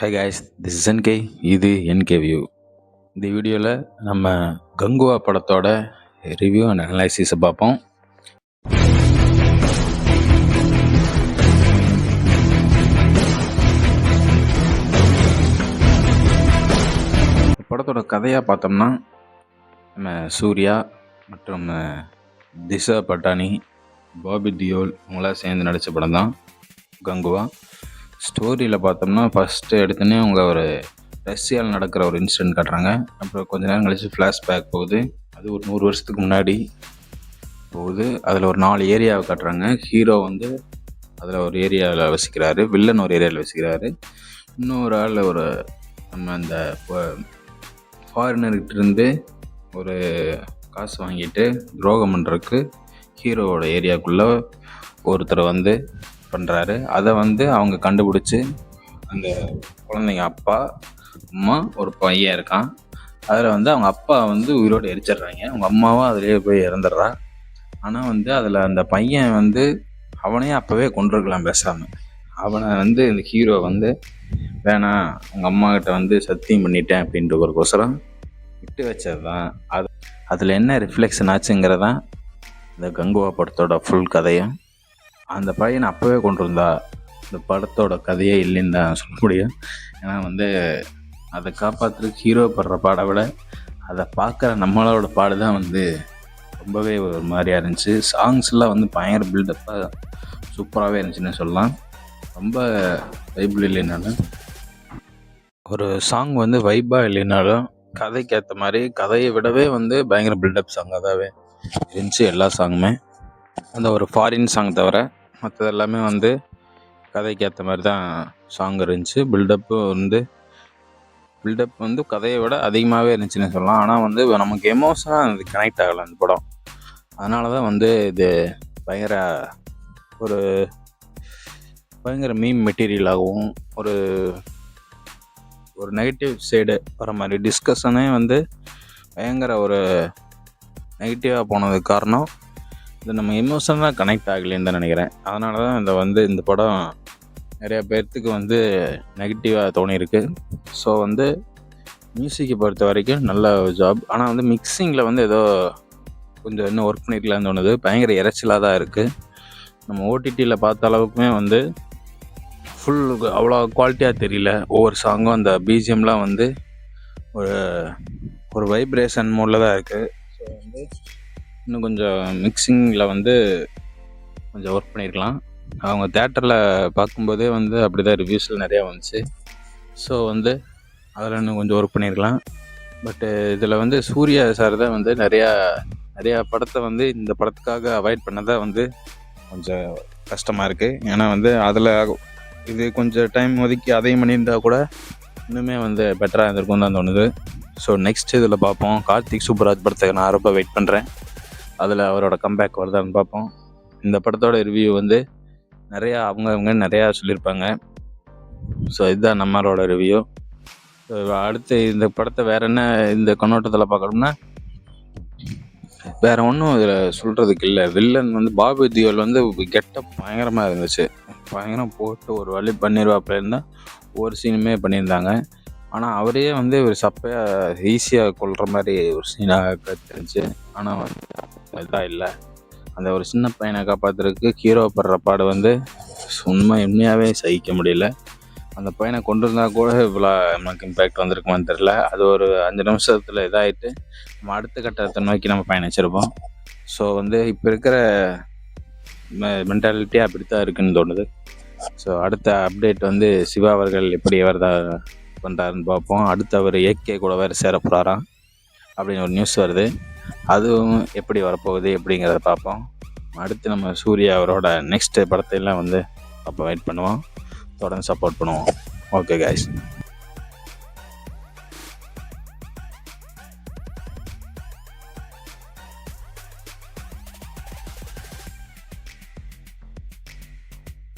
High guys, this is NK. இது NK view. இந்த வீடியோவில் நம்ம கங்குவா படத்தோட ரிவ்யூ அண்ட் அனலைசிஸை பார்ப்போம். படத்தோட கதையாக பார்த்தோம்னா நம்ம சூர்யா மற்றும் திஷா பட்டானி, பாபி தியோல் இவங்களாம் சேர்ந்து நடித்த படம் தான் கங்குவா. ஸ்டோரியில் பார்த்தோம்னா ஃபஸ்ட்டு எடுத்தோன்னே அவங்க ஒரு ரஷ்யாவில் நடக்கிற ஒரு இன்சிடென்ட் காட்டுறாங்க. அப்புறம் கொஞ்ச நேரம் கழித்து ஃப்ளாஷ்பேக் போகுது. அது ஒரு 100 வருஷத்துக்கு முன்னாடி போகுது. அதில் ஒரு 4 ஏரியாவை காட்டுறாங்க. ஹீரோ வந்து அதில் ஒரு ஏரியாவில் வசிக்கிறாரு, வில்லன் ஒரு ஏரியாவில் வசிக்கிறாரு, இன்னொரு ஆள் ஒரு நம்ம அந்த ஃபாரினர்கிட்டருந்து ஒரு காசு வாங்கிட்டு துரோகம் பண்ணுறதுக்கு ஹீரோவோட ஏரியாவுக்குள்ளே ஒருத்தர் வந்து பண்ணுறாரு. அதை வந்து அவங்க கண்டுபிடிச்சி அந்த குழந்தைங்க அப்பா அம்மா ஒரு பையன் இருக்கான். அதில் வந்து அவங்க அப்பா வந்து உயிரோடு எரிச்சிடுறாங்க. அவங்க அம்மாவும் அதிலே போய் இறந்துடுறா. ஆனால் வந்து அதில் அந்த பையன் வந்து அவனையே அப்போவே கொண்டிருக்கலாம் பேசாமல். அவனை வந்து இந்த ஹீரோ வந்து வேணாம் அவங்க அம்மா கிட்ட வந்து சத்தியம் பண்ணிட்டேன் அப்படின்ற ஒரு கோசரம் விட்டு வச்சது தான். அதில் என்ன ரிஃப்ளெக்ஷன் ஆச்சுங்கிறதான் இந்த கங்குவா படத்தோட ஃபுல் கதையும். அந்த பையனை அப்போவே கொண்டு இருந்தா இந்த படத்தோட கதையே இல்லைன்னு தான் சொல்ல முடியும். ஏன்னா வந்து அதை காப்பாற்றுறதுக்கு ஹீரோ படுற பாடை விட அதை பார்க்குற நம்மளோட பாடு தான் வந்து ரொம்பவே ஒரு மாதிரியாக இருந்துச்சு. சாங்ஸ்லாம் வந்து பயங்கர பில்டப்பாக சூப்பராகவே இருந்துச்சுன்னு சொல்லலாம். ரொம்ப வைபிள் இல்லைனாலும் ஒரு சாங் வந்து வைப்பாக இல்லைனாலும் கதைக்கு ஏற்ற மாதிரி கதையை விடவே வந்து பயங்கர பில்டப் சாங்காகவே இருந்துச்சு எல்லா சாங்குமே. அந்த ஒரு ஃபாரின் சாங் தவிர மற்றது எல்லாமே வந்து கதைக்கு ஏற்ற மாதிரி தான் சாங் இருந்துச்சு. பில்டப் வந்து கதையை விட அதிகமாகவே இருந்துச்சுன்னு சொல்லலாம். ஆனால் வந்து நமக்கு எமோஷனாக அது கனெக்ட் ஆகலை அந்த படம். அதனால தான் வந்து இது பயங்கர மீம் மெட்டீரியலாகவும் ஒரு நெகட்டிவ் சைடு வர மாதிரி டிஸ்கஷனே வந்து பயங்கர ஒரு நெகட்டிவாக போனதுக்கு காரணம் இது நம்ம எமோஷனலாக கனெக்ட் ஆகலைன்னு தான் நினைக்கிறேன். அதனால தான் இந்த படம் நிறையா பேர்த்துக்கு வந்து நெகட்டிவாக தோணியிருக்கு. ஸோ வந்து மியூசிக்கை பொறுத்த வரைக்கும் நல்ல ஜாப். ஆனால் வந்து மிக்சிங்கில் வந்து ஏதோ கொஞ்சம் இன்னும் ஒர்க் பண்ணிக்கலான்னு தோணுது. பயங்கர இறைச்சலாக தான் இருக்குது. நம்ம ஓடிடியில் பார்த்த அளவுக்குமே வந்து ஃபுல் அவ்வளோ குவாலிட்டியாக தெரியல. ஒவ்வொரு சாங்கும் அந்த பிஜிஎம்லாம் வந்து ஒரு வைப்ரேஷன் மோடில் தான் இருக்குது. ஸோ வந்து இன்னும் கொஞ்சம் மிக்சிங்கில் வந்து கொஞ்சம் ஒர்க் பண்ணியிருக்கலாம். அவங்க தேட்டரில் பார்க்கும்போதே வந்து அப்படி தான் ரிவ்யூஸில் நிறையா வந்துச்சு. ஸோ வந்து அதில் இன்னும் கொஞ்சம் ஒர்க் பண்ணியிருக்கலாம். பட்டு இதில் வந்து சூர்யா சார் தான் வந்து நிறையா படத்தை வந்து இந்த படத்துக்காக அவாய்ட் பண்ணதான் வந்து கொஞ்சம் கஷ்டமாக இருக்குது. ஏன்னா வந்து அதில் இது கொஞ்சம் டைம் ஒதுக்கி அதையும் பண்ணியிருந்தால் கூட இன்னுமே வந்து பெட்டராக இருந்திருக்கும் தான் தோணுது. ஸோ நெக்ஸ்ட் இதில் பார்ப்போம். கார்த்திக் சுப்புராஜ் படத்துக்கு நான் ரொம்ப வெயிட் பண்ணுறேன். அதில் அவரோட கம்பேக் வருதான்னு பார்ப்போம். இந்த படத்தோட ரிவ்யூ வந்து அவங்க நிறையா சொல்லியிருப்பாங்க. ஸோ இதுதான் நம்மளோட ரிவ்யூ. அடுத்து இந்த படத்தை வேறு என்ன இந்த கண்ணோட்டத்தில் பார்க்கணும்னா வேறு ஒன்றும் இதில் சொல்கிறதுக்கு இல்லை. வில்லன் வந்து பாபி தியோல் வந்து கெட்டப் பயங்கரமாக இருந்துச்சு. பயங்கரம் போட்டு ஒரு வழி பண்ணிடுவாப்பில் இருந்தால் ஒரு சீனுமே பண்ணியிருந்தாங்க. ஆனால் அவரே வந்து ஒரு சப்பையாக ஈஸியாக கொள்கிற மாதிரி ஒரு சீனாக கற்றுருந்துச்சு. ஆனால் வந்து இதாக இல்லை. அந்த ஒரு சின்ன பையனை காப்பாற்றுறதுக்கு ஹீரோ படுற பாடு வந்து உண்மையாகவே சகிக்க முடியல. அந்த பையனை கொண்டு இருந்தால் கூட இவ்வளோ நமக்கு இம்பேக்ட் வந்திருக்குமான்னு தெரில. அது ஒரு 5 நிமிஷத்தில் இதாகிட்டு நம்ம அடுத்த கட்டத்தை நோக்கி நம்ம பயணிச்சிருப்போம். ஸோ வந்து இப்போ இருக்கிற மென்டாலிட்டியாக அப்படி தான் இருக்குன்னு தோணுது. ஸோ அடுத்த அப்டேட் வந்து சிவா அவர்கள் எப்படி பண்ணுறாருன்னு பார்ப்போம். அடுத்து அவர் ஏகே கூட வேறு சேர போகிறாராம் அப்படின்னு ஒரு நியூஸ் வருது. அதுவும் எப்படி வரப்போகுது அப்படிங்கிறத பார்ப்போம். அடுத்து நம்ம சூர்யா அவரோட நெக்ஸ்ட் படத்தையெல்லாம் வந்து அப்போ வெயிட் பண்ணுவோம். தொடர்ந்து சப்போர்ட் பண்ணுவோம். Okay guys.